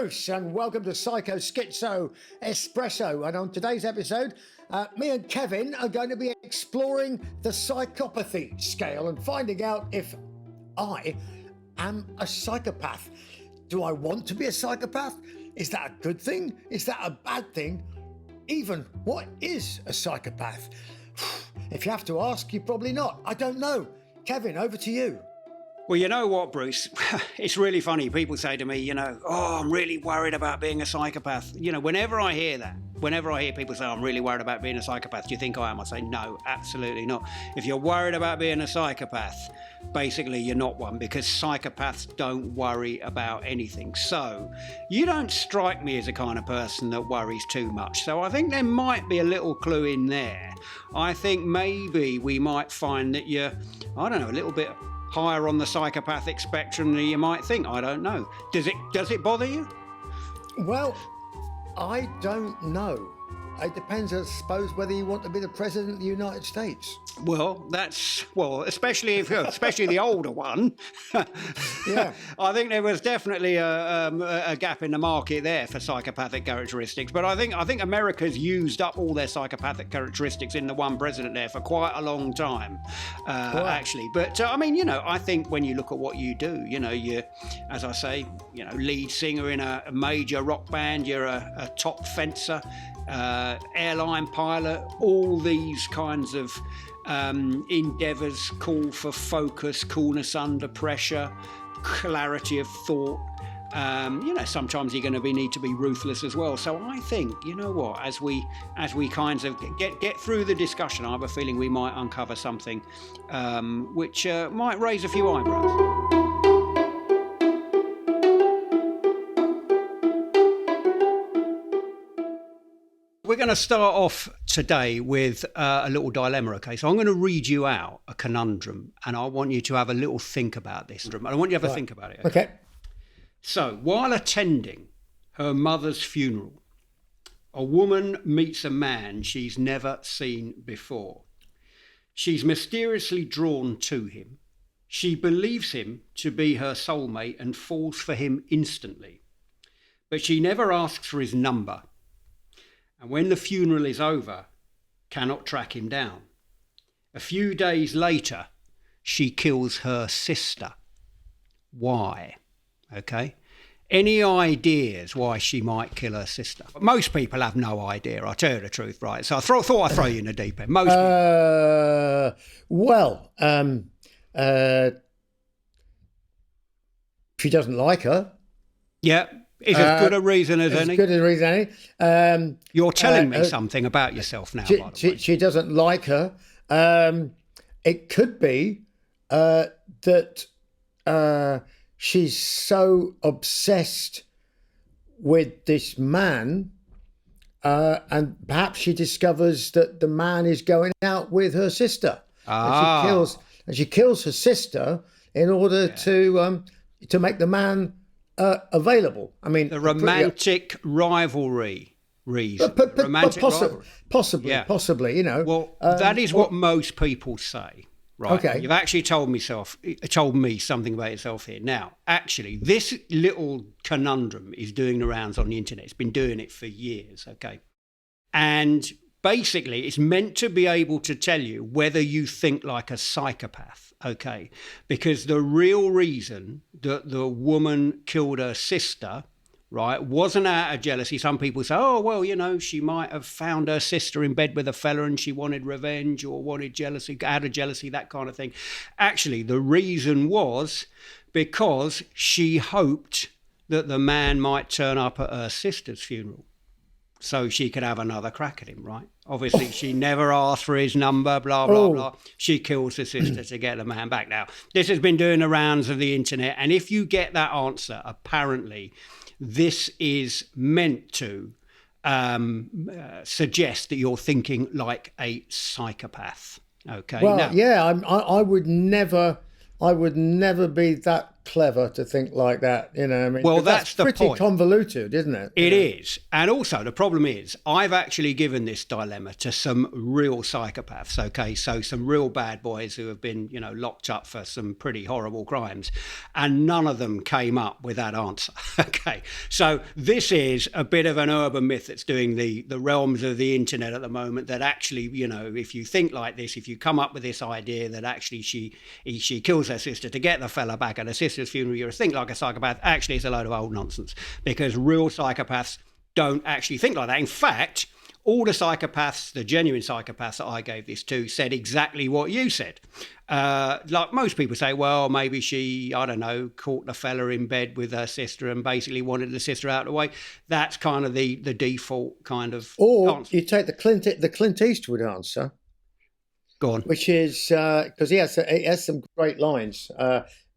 Bruce, and welcome to Schizo, Espresso. And on today's episode, me and Kevin are going to be exploring the psychopathy scale and finding out if I am a psychopath. Do I want to be a psychopath? Is that a good thing? Is that a bad thing? Even, what is a psychopath? If you have to ask, you're probably not. I don't know. Kevin, over to you. Well, you know what, Bruce? It's really funny. People say to me, I'm really worried about being a psychopath. Whenever I hear that, whenever I hear people say, I'm really worried about being a psychopath, do you think I am? I say, no, absolutely not. If you're worried about being a psychopath, basically you're not one, because psychopaths don't worry about anything. So you don't strike me as the kind of person that worries too much. So I think there might be a little clue in there. I think maybe we might find that you're, a little bit higher on the psychopathic spectrum than you might think. I don't know. Does it bother you? Well, I don't know. It depends, I suppose, whether you want to be the president of the United States. Especially the older one. Yeah. I think there was definitely a gap in the market there for psychopathic characteristics. But I think America's used up all their psychopathic characteristics in the one president there for quite a long time, actually. But I think when you look at what you do, you're, as I say, lead singer in a major rock band. You're a top fencer. Airline pilot, all these kinds of endeavours call for focus, coolness under pressure, clarity of thought. Sometimes you're going to need to be ruthless as well. So I think, as we kind of get through the discussion, I have a feeling we might uncover something which might raise a few eyebrows. We're going to start off today with a little dilemma, okay? So I'm going to read you out a conundrum, and I want you to have a little think about this. I want you to have a think about it. Okay. So, while attending her mother's funeral, a woman meets a man she's never seen before. She's mysteriously drawn to him. She believes him to be her soulmate and falls for him instantly. But she never asks for his number. And when the funeral is over, cannot track him down. A few days later, she kills her sister. Why? Okay. Any ideas why she might kill her sister? Most people have no idea, I'll tell you the truth, right? So I thought I'd throw you in the deep end. Most she doesn't like her. Yeah. Is as good a reason as any. As good a reason as any. You're telling me something about yourself now, by the way. She doesn't like her. It could be that she's so obsessed with this man, and perhaps she discovers that the man is going out with her sister. And she kills her sister in order to make the man available. I mean, the romantic rivalry reason. Possibly. Well, that is what most people say, right? Okay. You've actually told me something about yourself here. Now, actually, this little conundrum is doing the rounds on the internet. It's been doing it for years, okay? And basically, it's meant to be able to tell you whether you think like a psychopath, okay? Because the real reason that the woman killed her sister, right, wasn't out of jealousy. Some people say, she might have found her sister in bed with a fella and she wanted revenge or wanted jealousy, out of jealousy, that kind of thing. Actually, the reason was because she hoped that the man might turn up at her sister's funeral, so she could have another crack at him, right? Obviously, she never asked for his number, blah, blah, blah. She kills her sister to get the man back. Now, this has been doing the rounds of the internet, and if you get that answer, apparently, this is meant to suggest that you're thinking like a psychopath, okay? Well, I would never be that clever to think like that, I mean, Well, 'cause that's the pretty point. convoluted, isn't it? It is. And also, the problem is, I've actually given this dilemma to some real psychopaths, okay? So some real bad boys who have been, locked up for some pretty horrible crimes. And none of them came up with that answer, okay? So this is a bit of an urban myth that's doing the realms of the internet at the moment, that actually, if you think like this, if you come up with this idea that actually she kills her sister to get the fella back at her sister's funeral, you're a think like a psychopath. Actually, it's a load of old nonsense, because real psychopaths don't actually think like that. In fact, all the psychopaths, the genuine psychopaths that I gave this to, said exactly what you said. Like most people say, well, maybe she, I don't know, caught the fella in bed with her sister and basically wanted the sister out of the way. That's kind of the default kind of Or answer. you take the Clint Eastwood answer. Go on. Which is because he has some great lines,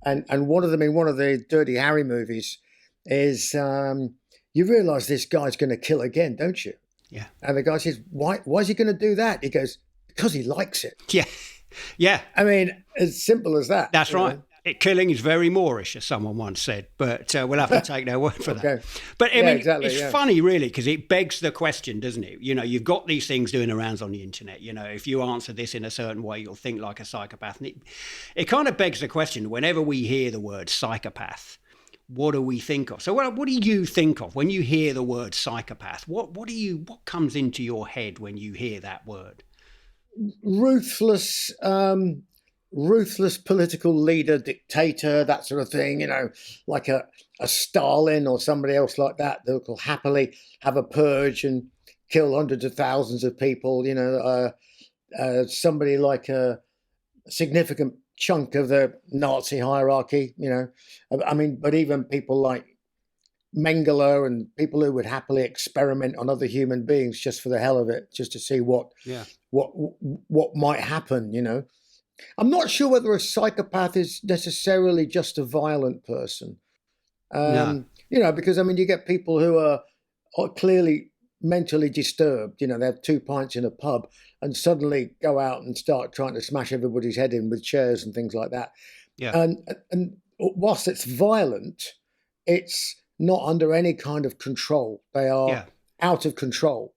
and one of them in one of the Dirty Harry movies is you realise this guy's going to kill again, don't you? Yeah. And the guy says, why is he going to do that? He goes, because he likes it. Yeah. Yeah. I mean, as simple as that. That's right. Killing is very Moorish, as someone once said, but we'll have to take their word for Okay. that. But I mean, exactly, it's funny, really, because it begs the question, doesn't it? You've got these things doing the rounds on the internet. If you answer this in a certain way, you'll think like a psychopath. And it kind of begs the question, whenever we hear the word psychopath, what do we think of? So what do you think of when you hear the word psychopath? What comes into your head when you hear that word? Ruthless political leader, dictator, that sort of thing, like a Stalin or somebody else like that will happily have a purge and kill hundreds of thousands of people, somebody like a significant chunk of the Nazi hierarchy, I mean, but even people like Mengele and people who would happily experiment on other human beings just for the hell of it, just to see what might happen, I'm not sure whether a psychopath is necessarily just a violent person. No. Because I mean, you get people who are clearly mentally disturbed. They have 2 pints in a pub and suddenly go out and start trying to smash everybody's head in with chairs and things like that. Yeah. And whilst it's violent, it's not under any kind of control. They are out of control.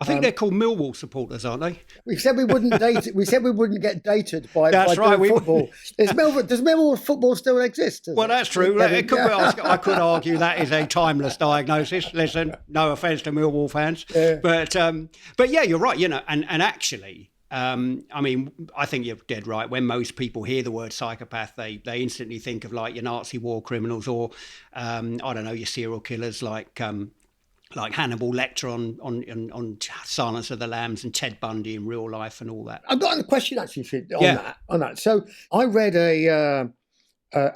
I think they're called Millwall supporters, aren't they? We said we wouldn't date. We said we wouldn't get dated by football. Does Millwall football still exist? Well, that's true. I could argue that is a timeless diagnosis. Listen, no offence to Millwall fans, but yeah, you're right. And actually, I mean, I think you're dead right. When most people hear the word psychopath, they instantly think of like your Nazi war criminals or I don't know, your serial killers like Hannibal Lecter on Silence of the Lambs and Ted Bundy in real life and all that. I've got a question actually on that. So I read a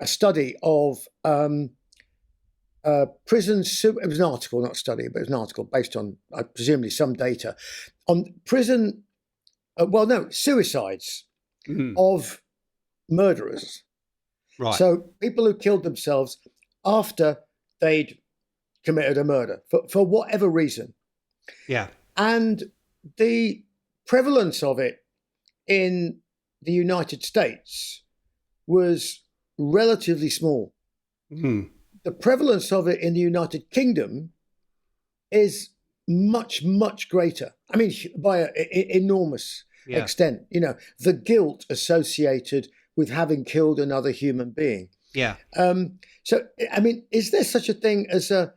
study of prison. It was an article, not a study, but it was an article based on presumably some data on prison. Suicides of murderers. Right. So people who killed themselves after they'd committed a murder for whatever reason. Yeah. And the prevalence of it in the United States was relatively small. Mm. The prevalence of it in the United Kingdom is much, much greater. I mean, by an enormous extent. The guilt associated with having killed another human being. Yeah. So, I mean, is there such a thing as a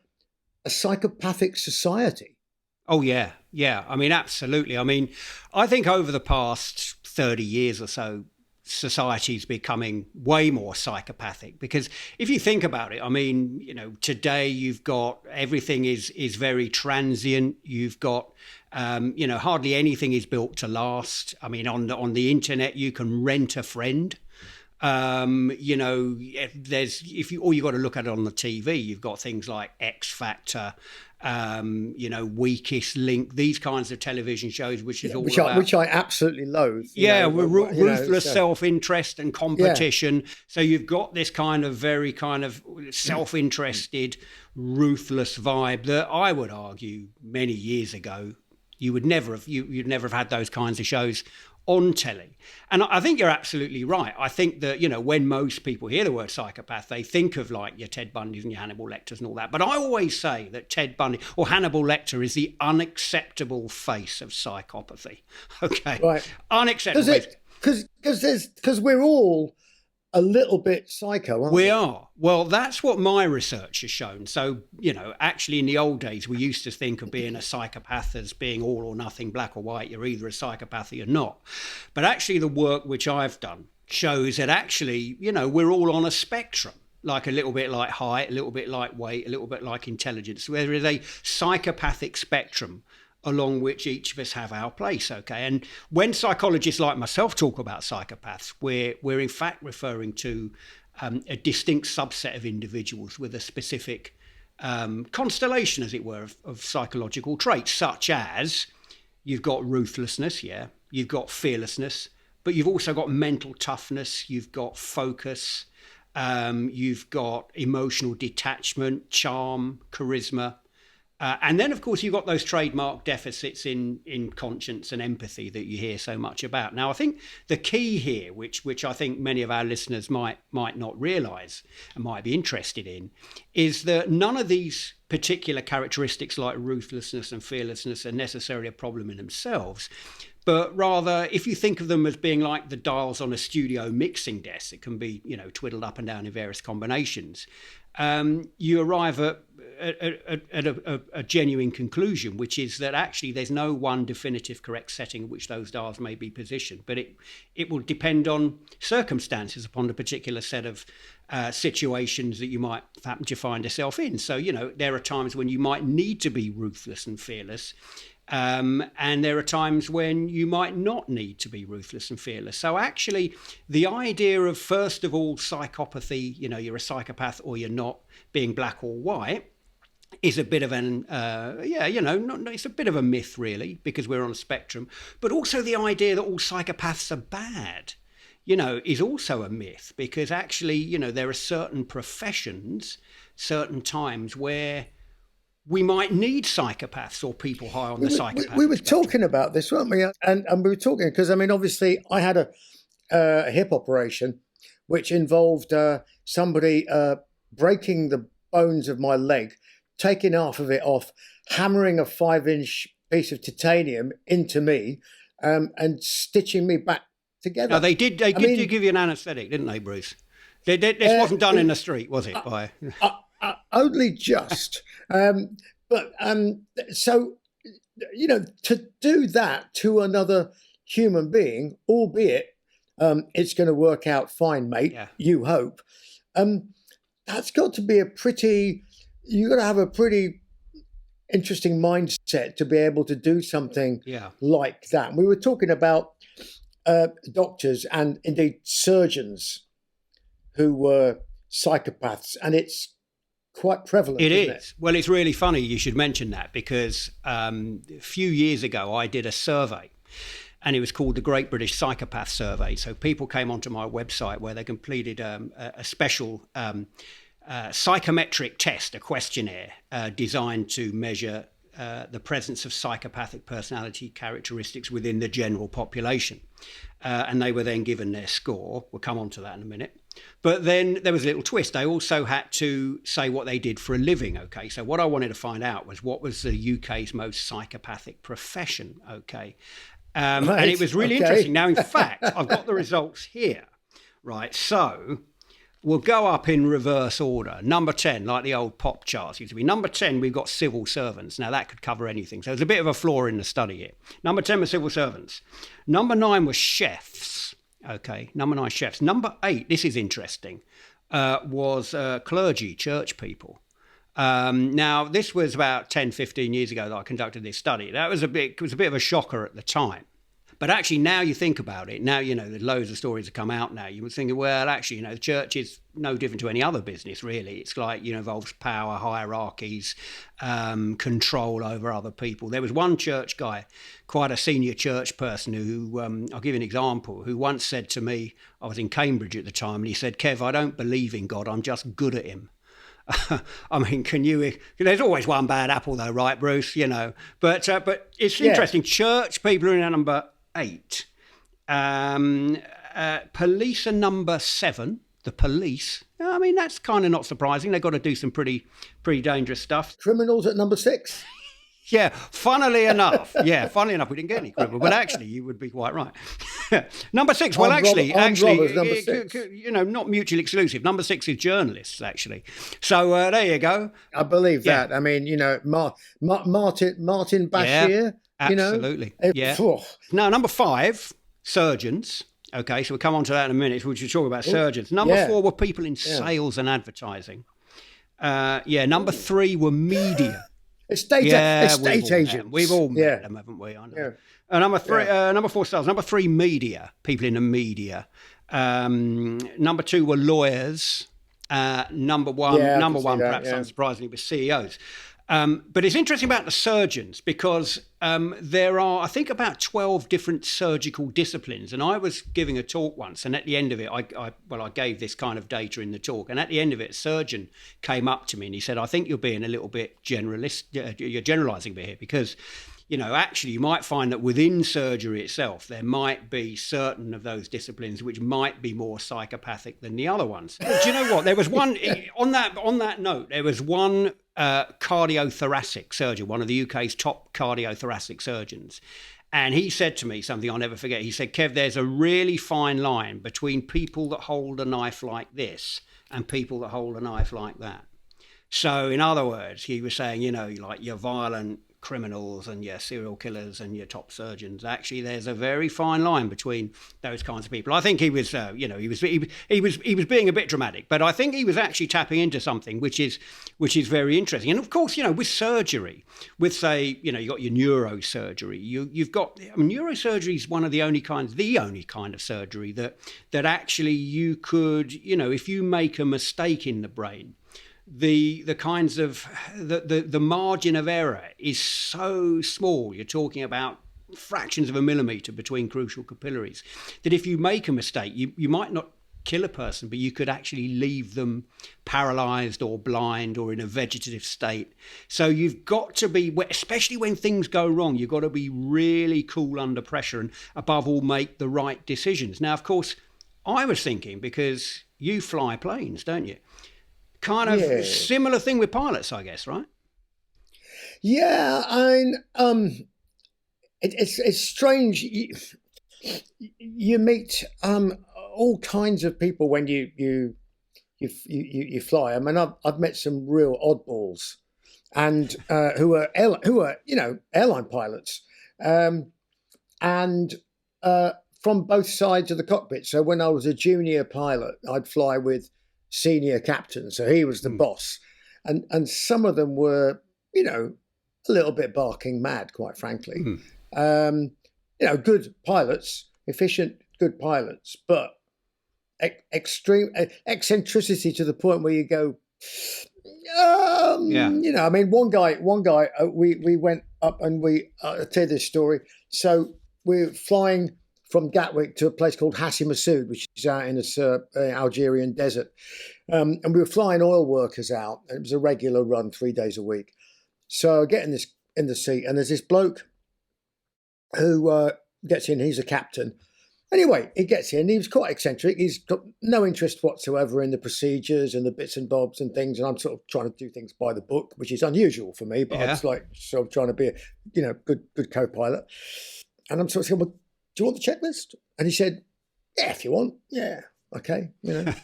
psychopathic society? Oh, yeah. Yeah. I mean, absolutely. I mean, I think over the past 30 years or so, society's becoming way more psychopathic because if you think about it, I mean, today you've got everything is very transient. You've got, hardly anything is built to last. I mean, on the internet, you can rent a friend. All you got to look at it on the TV, you've got things like X Factor, Weakest Link, these kinds of television shows, which I absolutely loathe. Ruthless self-interest and competition. Yeah. So you've got this kind of very kind of self-interested, ruthless vibe that I would argue many years ago you'd never have had those kinds of shows on telly. And I think you're absolutely right. I think that, when most people hear the word psychopath, they think of like your Ted Bundys and your Hannibal Lecters and all that. But I always say that Ted Bundy or Hannibal Lecter is the unacceptable face of psychopathy. Okay. Right. Unacceptable. Because we're all a little bit psycho, aren't we? We are. Well, that's what my research has shown. So, actually in the old days, we used to think of being a psychopath as being all or nothing, black or white. You're either a psychopath or you're not. But actually the work which I've done shows that actually, we're all on a spectrum, like a little bit like height, a little bit like weight, a little bit like intelligence. There is a psychopathic spectrum along which each of us have our place, okay? And when psychologists like myself talk about psychopaths, we're in fact referring to a distinct subset of individuals with a specific constellation, as it were, of psychological traits, such as you've got ruthlessness, you've got fearlessness, but you've also got mental toughness, you've got focus, you've got emotional detachment, charm, charisma. And then, of course, you've got those trademark deficits in conscience and empathy that you hear so much about. Now, I think the key here, which I think many of our listeners might not realise and might be interested in, is that none of these particular characteristics like ruthlessness and fearlessness are necessarily a problem in themselves. But rather, if you think of them as being like the dials on a studio mixing desk, it can be, twiddled up and down in various combinations. You arrive at a genuine conclusion, which is that actually there's no one definitive correct setting in which those dials may be positioned, but it will depend on circumstances, upon the particular set of situations that you might happen to find yourself in. So, there are times when you might need to be ruthless and fearless, and there are times when you might not need to be ruthless and fearless. So actually, the idea of, first of all, psychopathy, you're a psychopath or you're not, being black or white, is a bit of it's a bit of a myth, really, because we're on a spectrum. But also the idea that all psychopaths are bad, is also a myth, because actually, there are certain professions, certain times where we might need psychopaths or people high on the psychopath. We were talking about this, weren't we? And we were talking because, obviously I had a hip operation which involved somebody breaking the bones of my leg, taking half of it off, hammering a 5-inch piece of titanium into me, and stitching me back together. Now, they did give you an anaesthetic, didn't they, Bruce? This wasn't done in the street, was it? Only just. So, to do that to another human being, albeit it's going to work out fine, mate, you hope, that's got to be you've got to have a pretty interesting mindset to be able to do something like that. We were talking about doctors and indeed surgeons who were psychopaths, and it's quite prevalent. It is. Well, it's really funny you should mention that, because a few years ago I did a survey, and it was called the Great British Psychopath Survey. So people came onto my website where they completed a special psychometric test, a questionnaire designed to measure the presence of psychopathic personality characteristics within the general population. And they were then given their score. We'll come on to that in a minute. But then there was a little twist. They also had to say what they did for a living, okay? So what I wanted to find out was what was the UK's most psychopathic profession, okay? Right. And it was really interesting. Now, in fact, I've got the results here, right? So we'll go up in reverse order. Number 10, like the old pop charts used to be. Number 10, we've got civil servants. Now, that could cover anything. So there's a bit of a flaw in the study here. Number 10 was civil servants. Number 9 was chefs. Okay, number 9, chefs. Number 8, this is interesting, was clergy, church people. Now, this was about 10, 15 years ago that I conducted this study. It was a bit of a shocker at the time. But actually, now you think about it, now, there's loads of stories that come out now. You were thinking, well, actually, the church is no different to any other business, really. It's like, involves power, hierarchies, control over other people. There was one church guy, quite a senior church person who, I'll give you an example, who once said to me, I was in Cambridge at the time, and he said, Kev, I don't believe in God, I'm just good at him. I mean, there's always one bad apple though, right, Bruce? But it's interesting. Church people are in number 8. Police are number 7. The police. I mean, that's kind of not surprising. They've got to do some pretty dangerous stuff. Criminals at number 6. Yeah, funnily enough, we didn't get any criminal, but actually, you would be quite right. Number 6, well, Armed robbers, number 6. Not mutually exclusive. Number 6 is journalists, actually. So there you go. I believe that. I mean, Martin Bashir. Absolutely. Now, number 5, surgeons. Okay, so we'll come on to that in a minute. We should talk about surgeons. Number 4 were people in sales and advertising. Number 3 were media. Estate agents. We've all met them, haven't we? I know. Number 4, sales. Number 3, media. People in the media. Number 2 were lawyers. Number one, perhaps unsurprisingly, was CEOs. But it's interesting about the surgeons because there are, I think, about 12 different surgical disciplines. And I was giving a talk once, and at the end of it, I gave this kind of data in the talk. And at the end of it, a surgeon came up to me and he said, I think you're being a little bit generalist. You're generalising a bit here because, actually you might find that within surgery itself, there might be certain of those disciplines which might be more psychopathic than the other ones. Do you know what? There was one, on that note, there was one cardiothoracic surgeon, one of the UK's top cardiothoracic surgeons. And he said to me something I'll never forget. He said, Kev, there's a really fine line between people that hold a knife like this and people that hold a knife like that. So in other words, he was saying, like your violent criminals and your serial killers and your top surgeons. Actually, there's a very fine line between those kinds of people. I think he was, he was being a bit dramatic, but I think he was actually tapping into something which is very interesting. And of course, with surgery, with say, you got your neurosurgery. You've got neurosurgery is one of the only kind of surgery that actually you could, if you make a mistake in the brain, the kinds of the margin of error is so small. You're talking about fractions of a millimetre between crucial capillaries, that if you make a mistake, you might not kill a person, but you could actually leave them paralysed or blind or in a vegetative state. So you've got to be, especially when things go wrong, you've got to be really cool under pressure and above all make the right decisions. Now, of course, I was thinking, because you fly planes, don't you? Kind of similar thing with pilots, I guess, right? Yeah, it's strange. You meet all kinds of people when you fly. I mean, I've met some real oddballs, and who are airline pilots, and from both sides of the cockpit. So when I was a junior pilot, I'd fly with senior captain, so he was the boss, and some of them were a little bit barking mad, quite frankly. Good pilots, efficient, good pilots, but extreme eccentricity to the point where you go, I mean, one guy we went up and I'll tell you this story. So we're flying from Gatwick to a place called Hassi Massoud, which is out in the Algerian desert. And we were flying oil workers out. It was a regular run, 3 days a week. So I get in the seat, and there's this bloke who gets in. He's a captain. Anyway, he gets in. He was quite eccentric. He's got no interest whatsoever in the procedures and the bits and bobs and things. And I'm sort of trying to do things by the book, which is unusual for me. But I was like, sort of trying to be a good co-pilot. And I'm sort of saying, well, do you want the checklist? And he said, yeah, if you want. Yeah, okay. It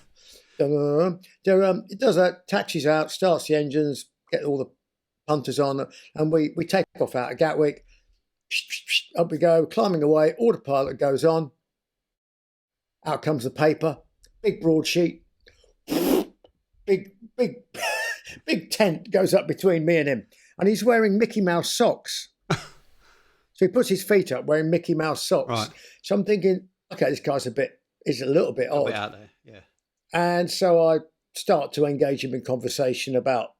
does that, taxis out, starts the engines, get all the punters on, and we take off out of Gatwick. Up we go, climbing away. Autopilot goes on. Out comes the paper, big broadsheet, big tent goes up between me and him, and he's wearing Mickey Mouse socks. So he puts his feet up wearing Mickey Mouse socks. Right. So I'm thinking, okay, this guy's is a little bit odd. A bit out there, yeah. And so I start to engage him in conversation about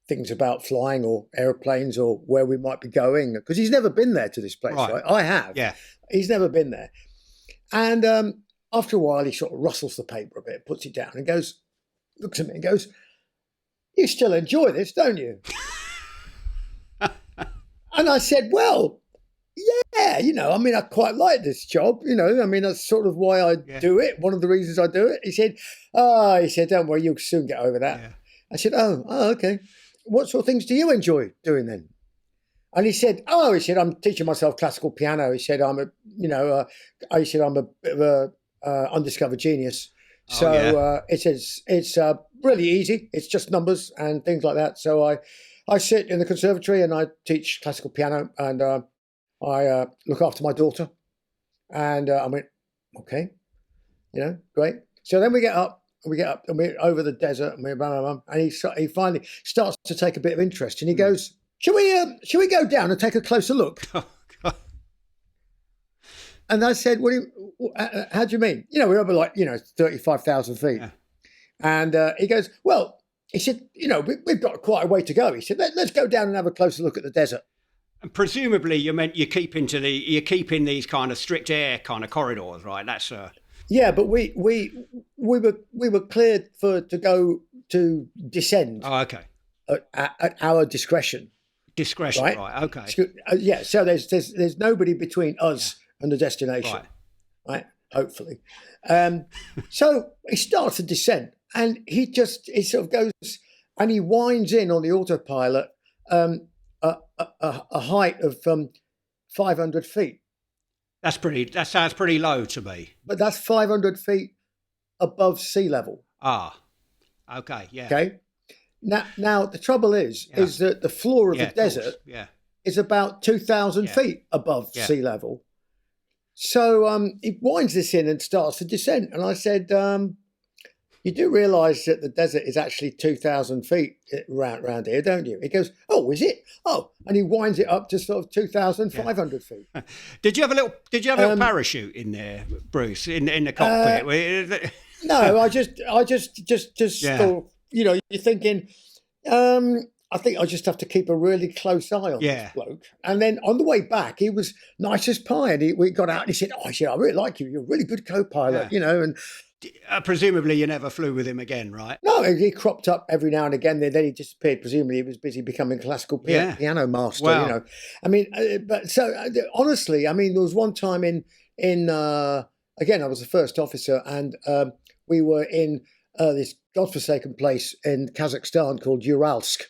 things about flying or airplanes or where we might be going, because he's never been there to this place, right? I have. Yeah. He's never been there. And after a while, he sort of rustles the paper a bit, puts it down and goes, looks at me and goes, you still enjoy this, don't you? And I said, well, yeah, I mean, I quite like this job, I mean, that's sort of why I do it. One of the reasons I do it. He said, don't worry, you'll soon get over that. Yeah. I said, okay. What sort of things do you enjoy doing then? And he said, I'm teaching myself classical piano. He said, I'm a bit of a undiscovered genius. So it's really easy. It's just numbers and things like that. So I sit in the conservatory and I teach classical piano, and I look after my daughter. And I went, okay, great. So then we get up and we're over the desert, and and he finally starts to take a bit of interest, and he goes, Shall we go down and take a closer look? And I said, how do you mean? We're over 35,000 feet. Yeah. And he goes, well, he said, we've got quite a way to go. He said, let's go down and have a closer look at the desert. And presumably you're keeping these kind of strict air kind of corridors, right? That's yeah, but we were cleared to go to descend. Oh, okay. At our discretion. Discretion, right? Okay. Yeah. So there's nobody between us and the destination, right? Hopefully. So he starts to descend, and he sort of goes and he winds in on the autopilot a height of 500 feet. That sounds pretty low to me. But that's 500 feet above sea level. Ah, okay, yeah. Okay. Now the trouble is that the floor of the desert is about 2,000 feet above sea level. So he winds this in and starts to descend. And I said, you do realise that the desert is actually 2,000 feet round here, don't you? He goes, oh, is it? Oh, and he winds it up to sort of 2,500 feet. Did you have a little parachute in there, Bruce, in the cockpit? No, I just thought, you're thinking, I think I just have to keep a really close eye on this bloke. And then on the way back, he was nice as pie. And we got out and he said, I really like you. You're a really good co-pilot, and... presumably you never flew with him again, right? No, he cropped up every now and again. Then he disappeared. Presumably he was busy becoming classical piano master, wow. I mean, but so honestly, I mean, there was one time in again, I was the first officer, and we were in this godforsaken place in Kazakhstan called Uralsk.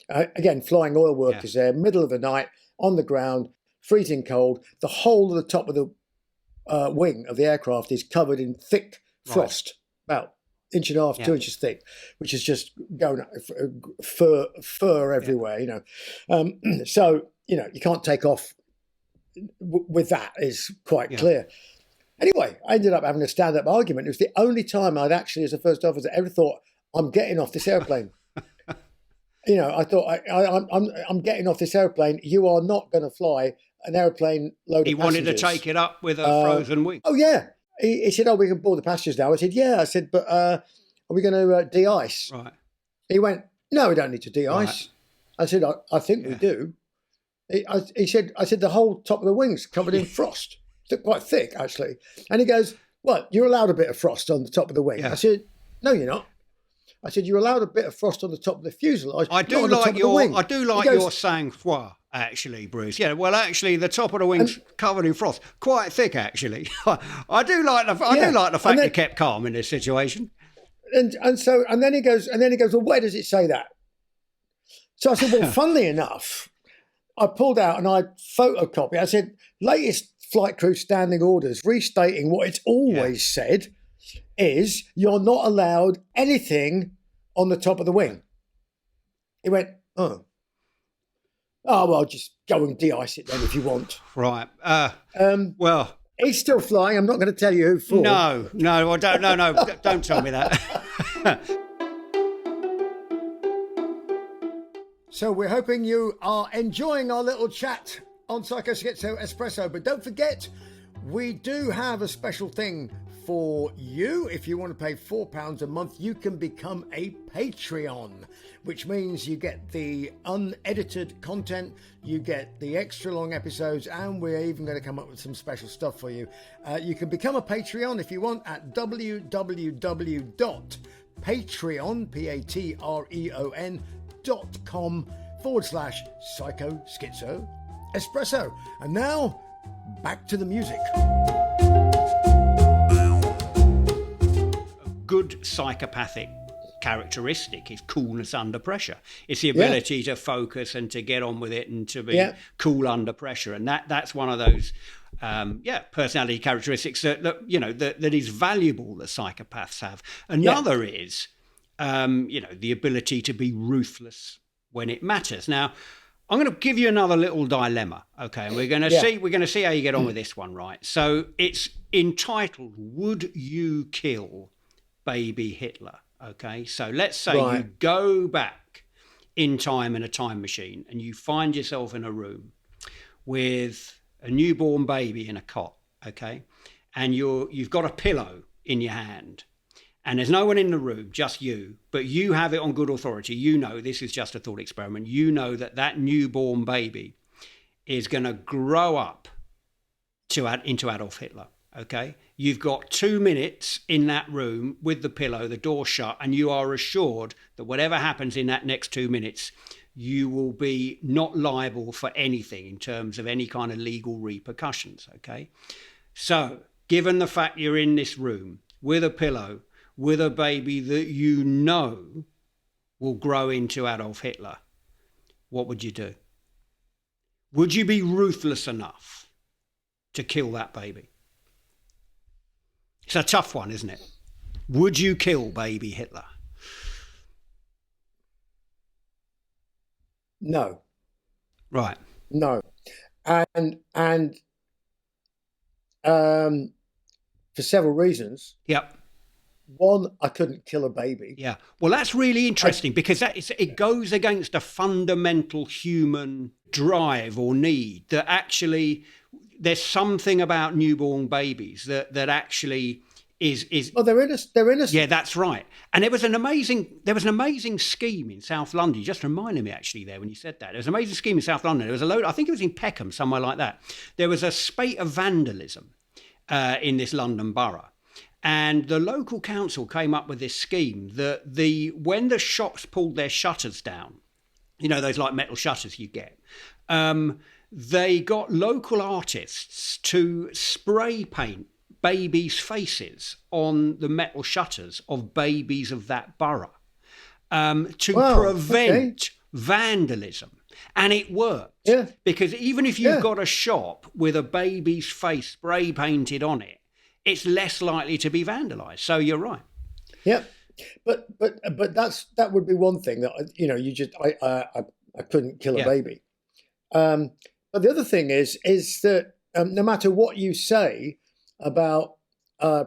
Again, flying oil workers there, middle of the night, on the ground, freezing cold. The whole of the top of the wing of the aircraft is covered in thick frost, about 1.5 2 inches thick, which is just going fur everywhere, So, you can't take off with that, is quite clear. Anyway, I ended up having a stand-up argument. It was the only time I'd actually, as a first officer, ever thought, I'm getting off this airplane. I thought, I'm getting off this airplane. You are not going to fly an airplane loaded. He wanted to take it up with a frozen wing. Oh, yeah. He said, we can board the passengers now. I said, yeah. I said, but are we going to de-ice? Right. He went, no, we don't need to de-ice. Right. I said, I think we do. He said, the whole top of the wing's covered in frost. It's quite thick, actually. And he goes, well, you're allowed a bit of frost on the top of the wing. Yeah. I said, no, you're not. I said, you're allowed a bit of frost on the top of the fuselage. I do like your sang-froid, actually, Bruce. Yeah, well, actually, the top of the wing's covered in frost, quite thick, actually. I do like the fact you kept calm in this situation. And then he goes, well, where does it say that? So I said, well, funnily enough, I pulled out and I photocopied. I said, latest flight crew standing orders, restating what it's always said is you're not allowed anything on the top of the wing. He went, well, just go and de-ice it then if you want. Right. Well, he's still flying. I'm not going to tell you who for. No, I don't. No, don't tell me that. So we're hoping you are enjoying our little chat on Schizo Espresso, but don't forget, we do have a special thing for you. If you want to pay £4 a month, you can become a Patreon, which means you get the unedited content, you get the extra long episodes, and we're even going to come up with some special stuff for you. You can become a Patreon if you want at www.patreon.com/Psycho Schizo Espresso. And now back to the music. Good psychopathic characteristic is coolness under pressure. It's the ability to focus and to get on with it and to be cool under pressure. And that's one of those personality characteristics that is valuable that psychopaths have. Another is the ability to be ruthless when it matters. Now, I'm going to give you another little dilemma, okay? And we're going to see how you get on with this one, right? So it's entitled, "Would You Kill Baby Hitler?" Okay, so let's say you go back in time in a time machine and you find yourself in a room with a newborn baby in a cot, okay, and you've got a pillow in your hand. And there's no one in the room, just you, but you have it on good authority. You know this is just a thought experiment. You know that newborn baby is going to grow up into Adolf Hitler, okay? You've got 2 minutes in that room with the pillow, the door shut, and you are assured that whatever happens in that next 2 minutes, you will be not liable for anything in terms of any kind of legal repercussions, okay? So, given the fact you're in this room with a pillow, with a baby that you know will grow into Adolf Hitler, what would you do? Would you be ruthless enough to kill that baby? It's a tough one, isn't it? Would you kill baby Hitler? No. Right. No. And for several reasons. Yep. One, I couldn't kill a baby. Yeah. Well, that's really interesting because it goes against a fundamental human drive or need that actually there's something about newborn babies that actually is. Oh, they're innocent. Yeah, that's right. And there was an amazing scheme in South London. You just reminded me actually there when you said that. There was an amazing scheme in South London. There was I think it was in Peckham, somewhere like that. There was a spate of vandalism in this London borough. And the local council came up with this scheme that when the shops pulled their shutters down, you know, those like metal shutters you get, they got local artists to spray paint babies' faces on the metal shutters of babies of that borough to prevent vandalism. And it worked. Yeah. Because even if you've got a shop with a baby's face spray painted on it, it's less likely to be vandalised. So you're right. Yeah, but that would be one thing that I couldn't kill a baby. But the other thing is that no matter what you say about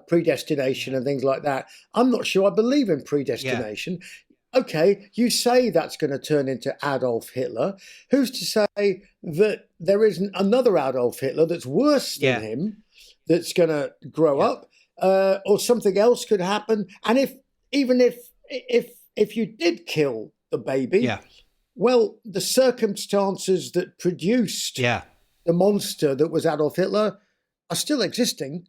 predestination and things like that, I'm not sure I believe in predestination. Yeah. Okay, you say that's going to turn into Adolf Hitler. Who's to say that there isn't another Adolf Hitler that's worse than him? That's going to grow up, or something else could happen. And if you did kill the baby, well, the circumstances that produced the monster that was Adolf Hitler are still existing.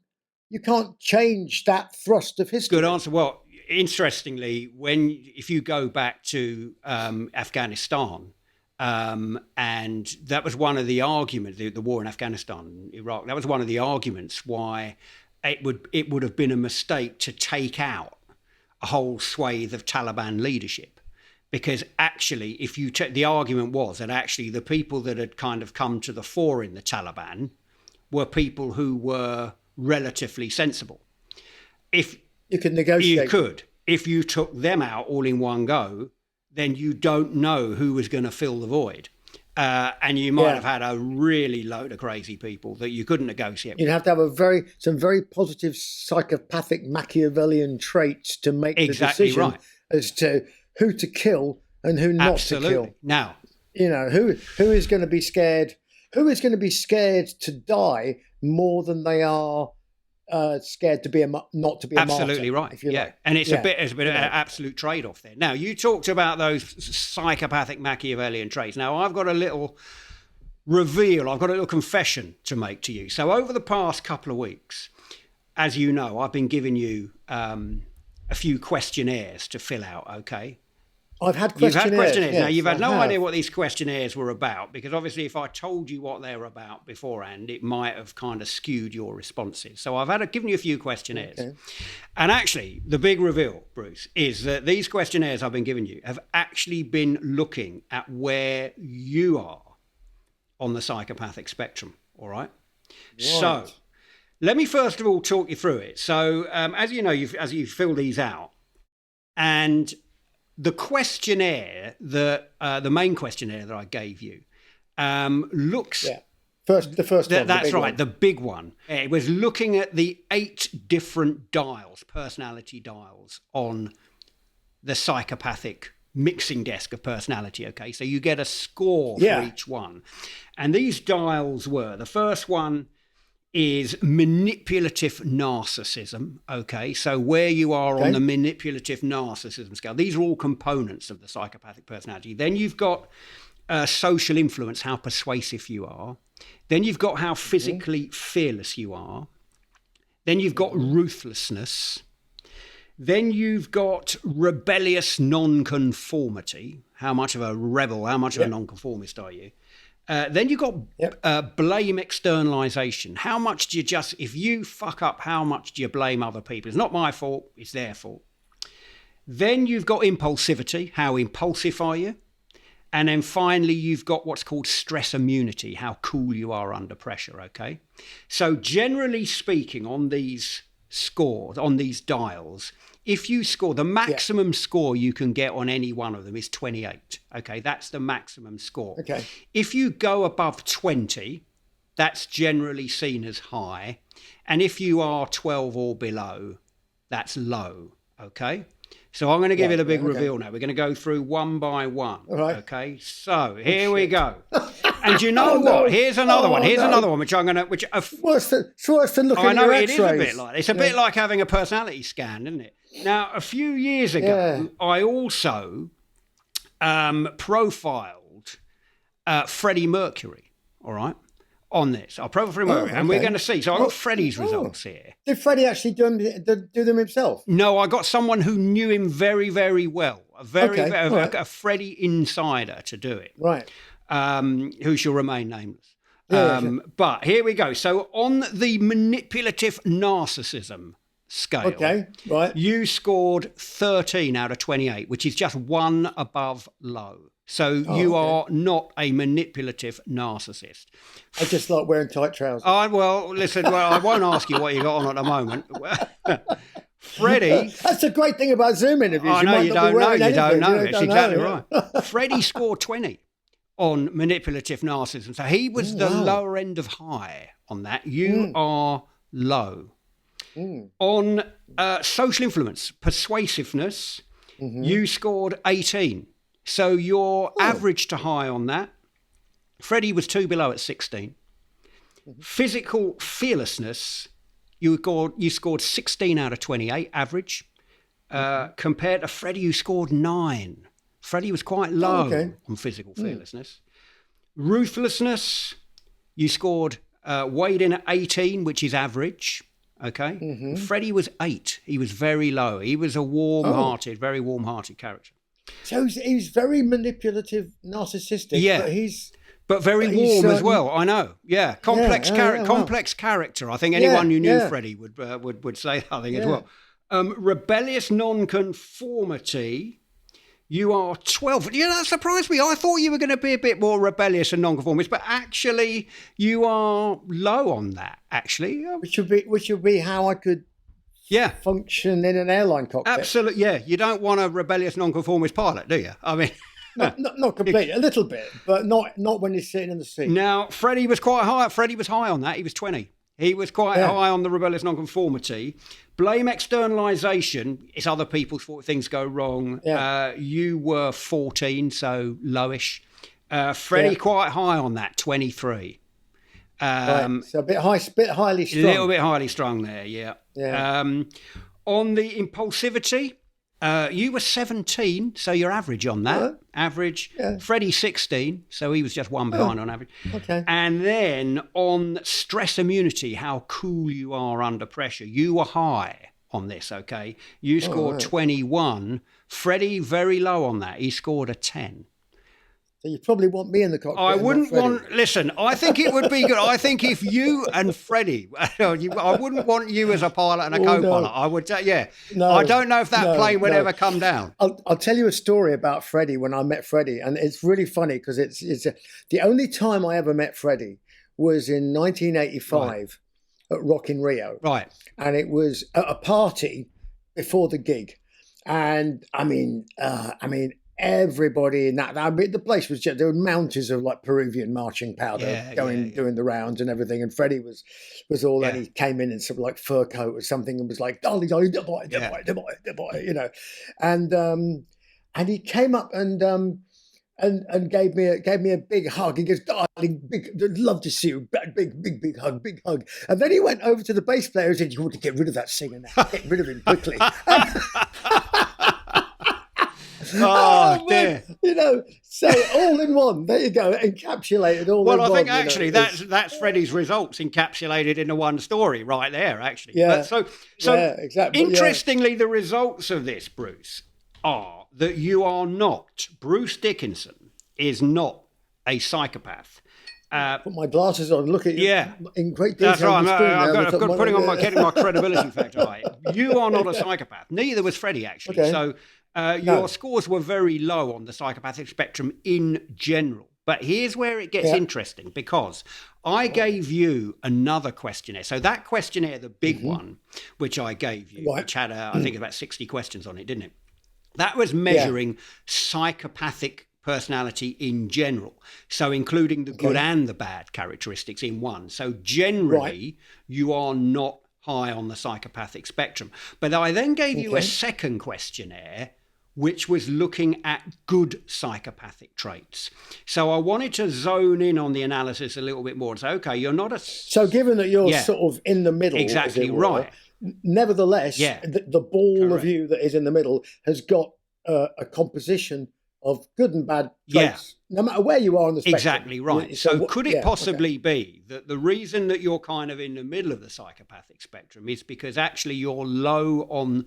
You can't change that thrust of history. Good answer. Well, interestingly, if you go back to Afghanistan. And that was one of the arguments, the war in Afghanistan, Iraq, that was one of the arguments why it would have been a mistake to take out a whole swathe of Taliban leadership. Because actually, the argument was that actually the people that had kind of come to the fore in the Taliban were people who were relatively sensible. If you could negotiate. If you took them out all in one go, then you don't know who was going to fill the void. And you might have had a really load of crazy people that you couldn't negotiate with. You'd have to have some very positive psychopathic Machiavellian traits to make the decision as to who to kill and who not to kill. Now, who is going to be scared? Who is going to be scared to die more than they are scared to be not to be a martyr? Absolutely right. If you like. And it's a bit of an absolute trade-off there. Now, you talked about those psychopathic Machiavellian traits. Now, I've got a little reveal. I've got a little confession to make to you. So over the past couple of weeks, as you know, I've been giving you a few questionnaires to fill out, okay? I've had You've questionnaires. had questionnaires. Yes, now, you've had I no have. idea what these questionnaires were about, because obviously if I told you what they were about beforehand, it might have kind of skewed your responses. So I've given you a few questionnaires. Okay. And actually, the big reveal, Bruce, is that these questionnaires I've been giving you have actually been looking at where you are on the psychopathic spectrum, all right? So let me first of all talk you through it. So as you know, as you fill these out, and the questionnaire, the main questionnaire that I gave you, looks... Yeah. The first one. That's right, one. the big one. It was looking at the 8 different dials, personality dials, on the psychopathic mixing desk of personality, okay? So you get a score for each one. And these dials were, the first one is manipulative narcissism, okay? So where you are on the manipulative narcissism scale. These are all components of the psychopathic personality. Then you've got social influence, how persuasive you are. Then you've got how physically fearless you are. Then you've got ruthlessness. Then you've got rebellious nonconformity. How much of a rebel, how much of a nonconformist are you? Then you've got blame externalization. How much do you if you fuck up, how much do you blame other people? It's not my fault, it's their fault. Then you've got impulsivity. How impulsive are you? And then finally, you've got what's called stress immunity, how cool you are under pressure, okay? So generally speaking, on these scores, on these dials, if you score, the maximum score you can get on any one of them is 28, okay? That's the maximum score. Okay. If you go above 20, that's generally seen as high. And if you are 12 or below, that's low, okay? So I'm going to give it a big reveal now. We're going to go through one by one. All right. Okay. So here we go. And you know what? Here's another one. Here's another one, which I'm going to. Worse than looking at your X-rays. It is a bit like. It's a bit like having a personality scan, isn't it? Now, a few years ago, I also profiled Freddie Mercury. All right. On this, I'll profile Freddie Mercury, and we're going to see. So I've got Freddie's results here. Did Freddie actually do them himself? No, I got someone who knew him very, very well, a Freddie insider to do it. Right. Who shall remain nameless. But here we go. So on the manipulative narcissism scale, you scored 13 out of 28, which is just one above low. So you are not a manipulative narcissist. I just like wearing tight trousers. Listen, I won't ask you what you got on at the moment. Freddie... That's the great thing about Zoom interviews. I know, you don't know. That's exactly right. Freddie scored 20 on manipulative narcissism. So he was the lower end of high on that. You are low. On social influence, persuasiveness, you scored 18. So you're average to high on that. Freddie was 2 below at 16. Physical fearlessness, you scored 16 out of 28, average, compared to Freddie, who scored 9. Freddie was quite low on physical fearlessness. Ruthlessness, you scored, weighed in at 18, which is average. Okay. Freddie was 8. He was very low. He was a very warm-hearted character. So he's very manipulative, narcissistic, but very warm as well. I know. Yeah, complex character. I think anyone who knew Freddie would say that thing as well. Rebellious nonconformity. You are 12. You know, that surprised me. I thought you were going to be a bit more rebellious and nonconformist, but actually, you are low on that. Actually, which would be how I could. Function in an airline cockpit. Absolutely, yeah. You don't want a rebellious nonconformist pilot, do you? I mean... not completely, a little bit, but not when you're sitting in the seat. Now, Freddie was quite high. Freddie was high on that. He was 20. He was quite high on the rebellious nonconformity. Blame externalization. It's other people's fault if things go wrong. You were 14, so lowish. Freddie quite high on that, 23. So a bit highly strung. A little bit highly strung there, yeah. On the impulsivity, you were 17, so you're average on that. Average. Freddie 16, so he was just one behind on average. Okay. And then on stress immunity, how cool you are under pressure, you were high. on this, okay? You scored right. 21. Freddie, very low on that. He scored a 10. So you probably want me in the cockpit. I and wouldn't not Freddie. want. Listen, I think it would be good. I think if you and Freddie, I wouldn't want you as a pilot and a co-pilot. No. I would, yeah. No, I don't know if that no, plane would no. ever come down. I'll tell you a story about Freddie when I met Freddie, and it's really funny because the only time I ever met Freddie was in 1985 at Rock in Rio, Right. and it was at a party before the gig, and I mean, everybody in that. I mean, the place was just, there were mountains of like Peruvian marching powder doing the rounds and everything. And Freddie was all, and he came in some like fur coat or something and was like, "Dolly, dolly, da boy," you know, and he came up and gave me a big hug. He goes, "Darling, I'd love to see you. Big hug, big hug." And then he went over to the bass player and said, "You want to get rid of that singer now? Get rid of him quickly." Oh, dear. You know, so all in one. There you go, encapsulated all in one. Well, I think actually that's Freddie's results encapsulated in the one story right there, actually. Yeah. But exactly. Interestingly, the results of this, Bruce, are that you are not, Bruce Dickinson is not a psychopath. Put my glasses on. Look at you. Yeah, in great detail. that's right. I've got getting my credibility factor right. You are not a psychopath. Neither was Freddie, actually. Okay. So your scores were very low on the psychopathic spectrum in general. But here's where it gets interesting, because I gave you another questionnaire. So that questionnaire, the big one, which I gave you, which had I think about 60 questions on it, didn't it? That was measuring psychopathic personality in general, so including the good and the bad characteristics in one. So generally, you are not high on the psychopathic spectrum. But I then gave you a second questionnaire, which was looking at good psychopathic traits. So I wanted to zone in on the analysis a little bit more and say, okay, you're not a... So given that you're sort of in the middle, exactly as it were, right. Nevertheless, the ball of you that is in the middle has got a composition of good and bad traits, no matter where you are on the spectrum. Exactly right. So could it possibly be that the reason that you're kind of in the middle of the psychopathic spectrum is because actually you're low on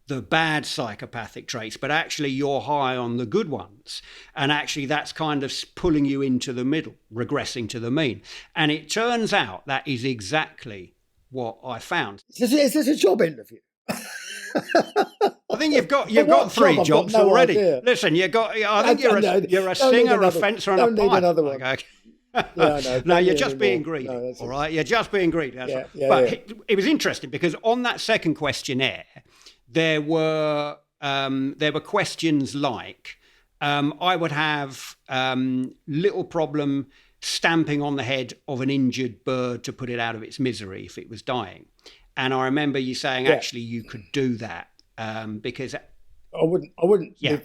the bad psychopathic traits, but actually you're high on the good ones? And actually that's kind of pulling you into the middle, regressing to the mean. And it turns out that is exactly what I found. Is this a job interview? I think you've got three jobs already. Idea. Listen, you're a singer, a fencer, and a pilot. Another one. Okay. No, you're just being greedy. All right, you're just being greedy. But it was interesting because on that second questionnaire, there were questions like, I would have little problem stamping on the head of an injured bird to put it out of its misery if it was dying. And I remember you saying, actually, you could do that because I wouldn't be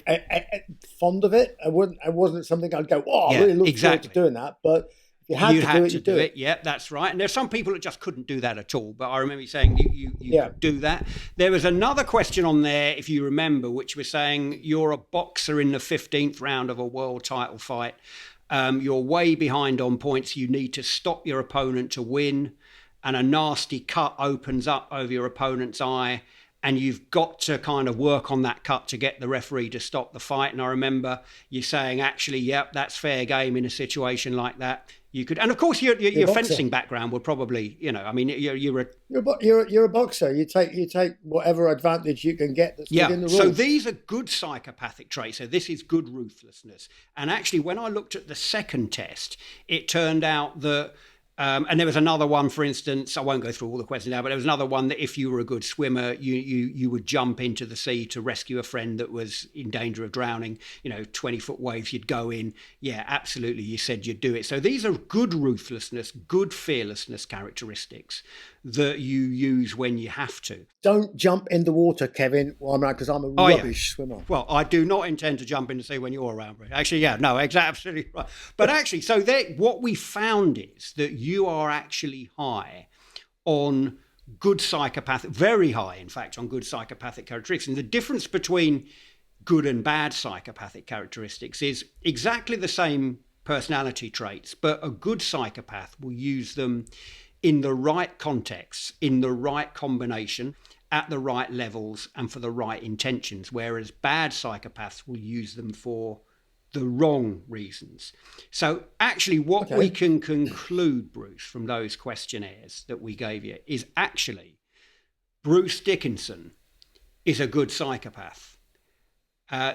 fond of it. I wasn't something I'd go, I really look forward to doing that. But if you had to do it. Yeah, that's right. And there's some people that just couldn't do that at all. But I remember you saying you could do that. There was another question on there, if you remember, which was saying you're a boxer in the 15th round of a world title fight. You're way behind on points. You need to stop your opponent to win. And a nasty cut opens up over your opponent's eye, and you've got to kind of work on that cut to get the referee to stop the fight. And I remember you saying, actually, that's fair game in a situation like that. You could, and of course, your fencing background would probably, I mean, you're a boxer. You take whatever advantage you can get that's within the rules. So these are good psychopathic traits. So this is good ruthlessness. And actually, when I looked at the second test, it turned out that. And there was another one, for instance, I won't go through all the questions now, but there was another one that if you were a good swimmer, you would jump into the sea to rescue a friend that was in danger of drowning, 20-foot waves, you'd go in. Yeah, absolutely. You said you'd do it. So these are good ruthlessness, good fearlessness characteristics that you use when you have to. Don't jump in the water, Kevin, because I'm a rubbish swimmer. Well, I do not intend to jump in the sea when you're around. Actually, absolutely right. But actually, so what we found is that you are actually high on good psychopathic, very high, in fact, on good psychopathic characteristics. And the difference between good and bad psychopathic characteristics is exactly the same personality traits, but a good psychopath will use them in the right context, in the right combination, at the right levels and for the right intentions, whereas bad psychopaths will use them for the wrong reasons. So actually what we can conclude, Bruce, from those questionnaires that we gave you is actually Bruce Dickinson is a good psychopath.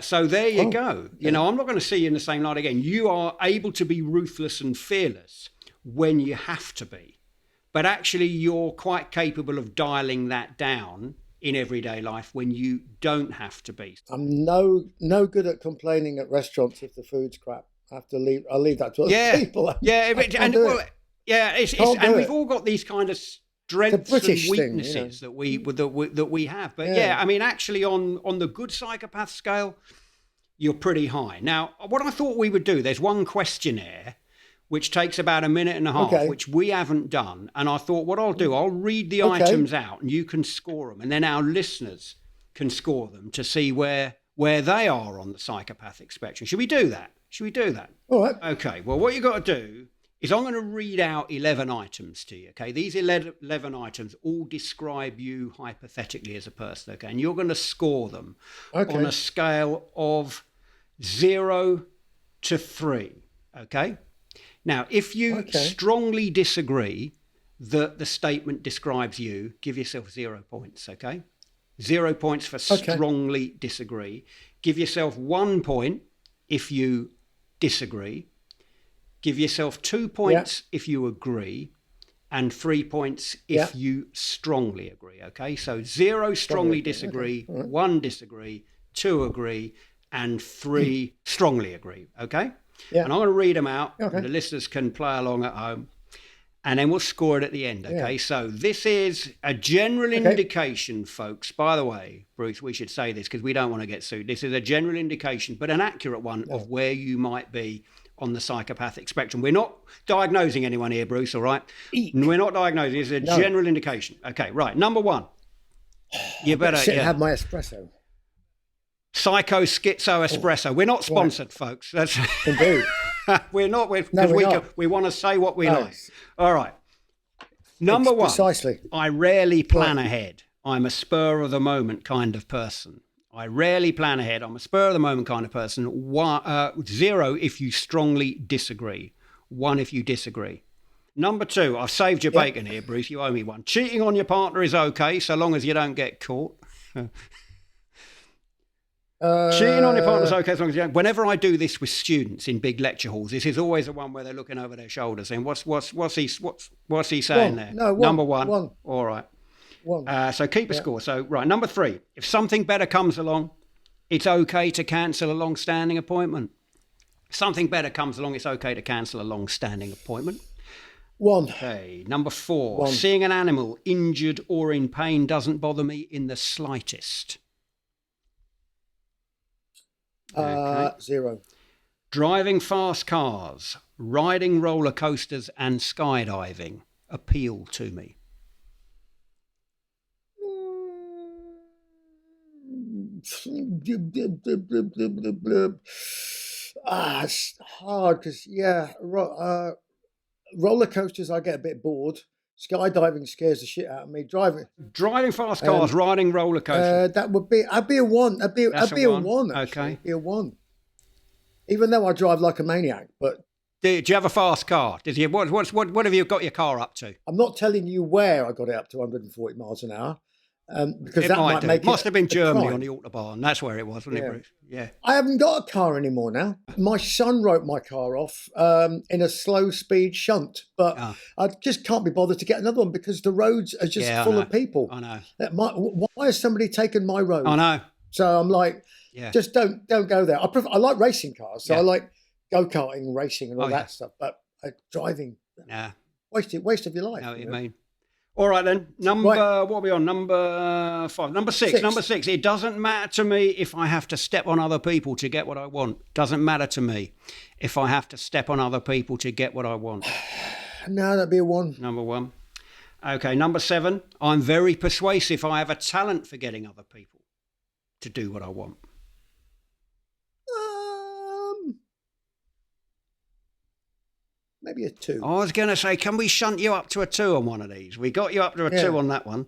So there you go. You know, I'm not going to see you in the same light again. You are able to be ruthless and fearless when you have to be. But actually, you're quite capable of dialing that down in everyday life when you don't have to be. I'm no good at complaining at restaurants if the food's crap. I'll leave that to other people. Yeah, and we've all got these kind of strengths and weaknesses that we have. But I mean, actually, on the good psychopath scale, you're pretty high. Now, what I thought we would do, there's one questionnaire which takes about a minute and a half, which we haven't done. And I thought what I'll do, I'll read the items out and you can score them. And then our listeners can score them to see where they are on the psychopathic spectrum. Should we do that? All right. Okay. Well, what you've got to do is I'm going to read out 11 items to you, okay? These 11 items all describe you hypothetically as a person, okay? And you're going to score them on a scale of 0 to 3, okay? Now, if you strongly disagree that the statement describes you, give yourself 0 points, okay? 0 points for strongly disagree. Give yourself 1 point if you disagree. Give yourself 2 points if you agree, and 3 points if you strongly agree, okay? So 0 strongly disagree, 1 disagree, 2 agree, and 3 strongly agree, okay? Yeah. And I'm going to read them out, and the listeners can play along at home, and then we'll score it at the end, okay? So this is a general indication, folks. By the way, Bruce, we should say this because we don't want to get sued. This is a general indication, but an accurate one of where you might be on the psychopathic spectrum. We're not diagnosing anyone here, Bruce, all right? We're not diagnosing. It's a general indication. Okay, right. Number 1. You better have my espresso. Schizo Espresso. We're not sponsored, folks. That's indeed. We're not. We want to say what we like. All right. Number 1. Precisely. I rarely plan ahead. I'm a spur of the moment kind of person. I rarely plan ahead. I'm a spur of the moment kind of person. 0 if you strongly disagree. 1 if you disagree. Number 2. I've saved your bacon here, Bruce. You owe me one. Cheating on your partner is okay, so long as you don't get caught. Cheating on your partner's okay as long as you don't. Whenever I do this with students in big lecture halls, this is always the one where they're looking over their shoulders saying, "What's he saying there?" No, number one. All right. 1. So keep a score. So right, number 3. If something better comes along, it's okay to cancel a long-standing appointment. If something better comes along, it's okay to cancel a long-standing appointment. 1. Okay. Number 4. Seeing an animal injured or in pain doesn't bother me in the slightest. 0. Driving fast cars, riding roller coasters and skydiving appeal to me. It's hard because roller coasters I get a bit bored. Skydiving scares the shit out of me. Driving fast cars, riding roller coasters. I'd be a 1. I'd be a 1. Okay. I'd be a 1. Even though I drive like a maniac, but Do you have a fast car? What have you got your car up to? I'm not telling you where I got it up to 140 miles an hour. Because that might make it. Must have been Germany on the Autobahn. That's where it was, wasn't it, Bruce? Yeah. I haven't got a car anymore now. My son wrote my car off in a slow speed shunt, but I just can't be bothered to get another one because the roads are just full of people. I know. Why has somebody taken my road? I know. So I'm like, just don't go there. I like racing cars, so I like go-karting, racing, and all that stuff. But driving, waste of your life. I know what you mean. All right then. What are we on? Number 5. Number 6. Number 6. It doesn't matter to me if I have to step on other people to get what I want. Doesn't matter to me if I have to step on other people to get what I want. No, that'd be a 1. Number 1. Okay. Number 7. I'm very persuasive. I have a talent for getting other people to do what I want. Maybe a 2. I was going to say, can we shunt you up to a 2 on one of these? We got you up to a 2 on that one.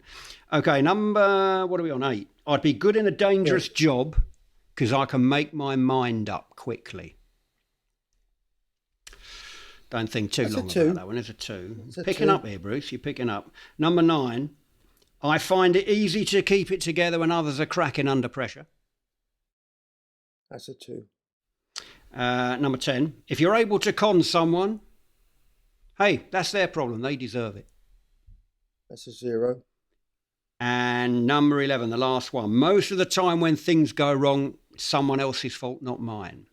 Okay, what are we on? 8. I'd be good in a dangerous job because I can make my mind up quickly. Don't think too long about that one. It's a 2. Picking up here, Bruce. You're picking up. Number 9. I find it easy to keep it together when others are cracking under pressure. That's a 2. Number 10. If you're able to con someone, hey, that's their problem. They deserve it. That's a 0. And number 11, the last one. Most of the time when things go wrong, it's someone else's fault, not mine.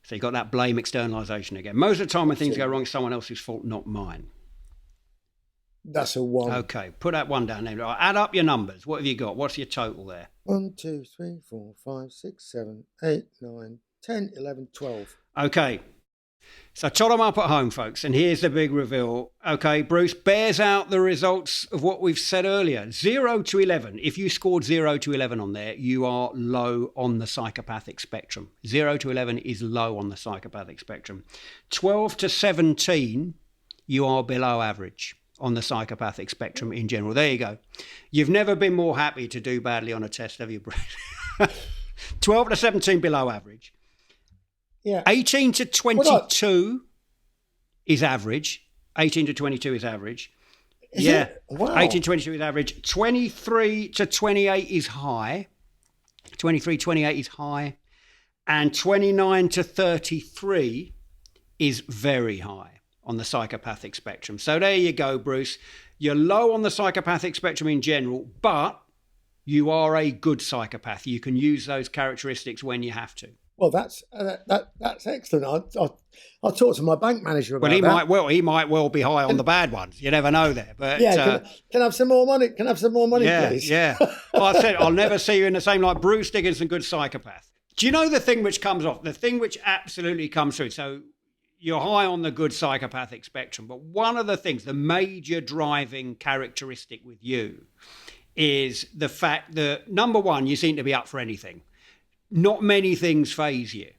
So you got that blame externalisation again. Most of the time when things go wrong, it's someone else's fault, not mine. That's a 1. Okay, put that 1 down there. Right, add up your numbers. What have you got? What's your total there? 1, 2, 3, 4, 5, 6, 7, 8, 9, 10, 11, 12. Okay. So tot them up at home, folks, and here's the big reveal. Okay, Bruce bears out the results of what we've said earlier. 0 to 11. If you scored 0 to 11 on there, you are low on the psychopathic spectrum. 0 to 11 is low on the psychopathic spectrum. 12 to 17, you are below average on the psychopathic spectrum in general. There you go. You've never been more happy to do badly on a test, have you, Bruce? 12 to 17 below average. Yeah. 18 to 22 is average. 18 to 22 is average. Is it? Wow. 18 to 22 is average. 23 to 28 is high. 23, 28 is high. And 29 to 33 is very high on the psychopathic spectrum. So there you go, Bruce. You're low on the psychopathic spectrum in general, but you are a good psychopath. You can use those characteristics when you have to. Well, that's excellent. I'll talk to my bank manager about that. He might well be high on the bad ones. You never know there. But can I have some more money? Can I have some more money, please? Yeah. Well, I said I'll never see you in the same light. Bruce Dickinson, good psychopath. Do you know the thing which comes off? The thing which absolutely comes through. So you're high on the good psychopathic spectrum, but one of the things, the major driving characteristic with you is the fact that, number one, you seem to be up for anything. Not many things faze you.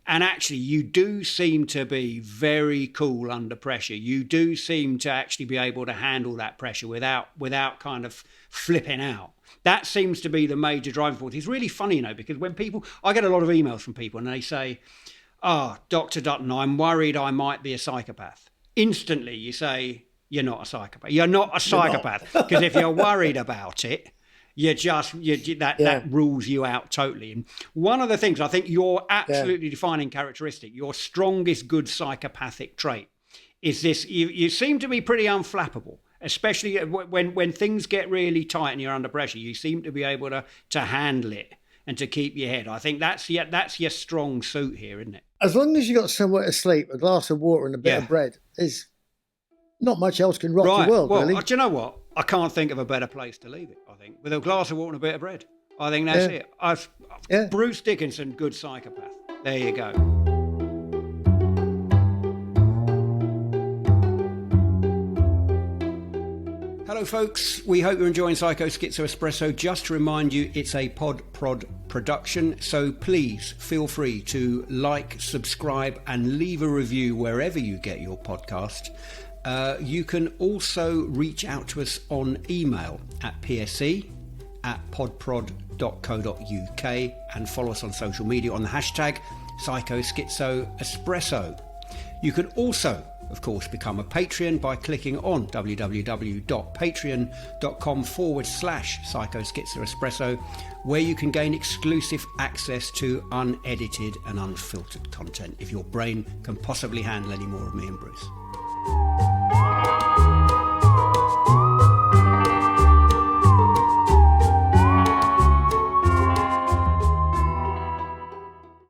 And actually, you do seem to be very cool under pressure. You do seem to actually be able to handle that pressure without kind of flipping out. That seems to be the major driving force. It's really funny, because when I get a lot of emails from people and they say, Dr. Dutton, I'm worried I might be a psychopath. Instantly, you say, you're not a psychopath. You're not a psychopath. Because if you're worried about it, that rules you out totally. And one of the things I think your absolutely defining characteristic, your strongest good psychopathic trait, is this: you seem to be pretty unflappable, especially when things get really tight and you're under pressure. You seem to be able to handle it and to keep your head. I think that's your strong suit here, isn't it? As long as you got somewhere to sleep, a glass of water and a bit of bread, is not much else can rock your world, really. Do you know what? I can't think of a better place to leave it, I think. With a glass of water and a bit of bread. I think that's it. Bruce Dickinson, good psychopath. There you go. Hello, folks. We hope you're enjoying Psycho Schizo Espresso. Just to remind you, it's a Pod Prod production, so please feel free to like, subscribe, and leave a review wherever you get your podcast. You can also reach out to us on email at pse@podprod.co.uk and follow us on social media on the hashtag PsychoSchizoEspresso. You can also, of course, become a Patreon by clicking on www.patreon.com/PsychoSchizoEspresso, where you can gain exclusive access to unedited and unfiltered content if your brain can possibly handle any more of me and Bruce.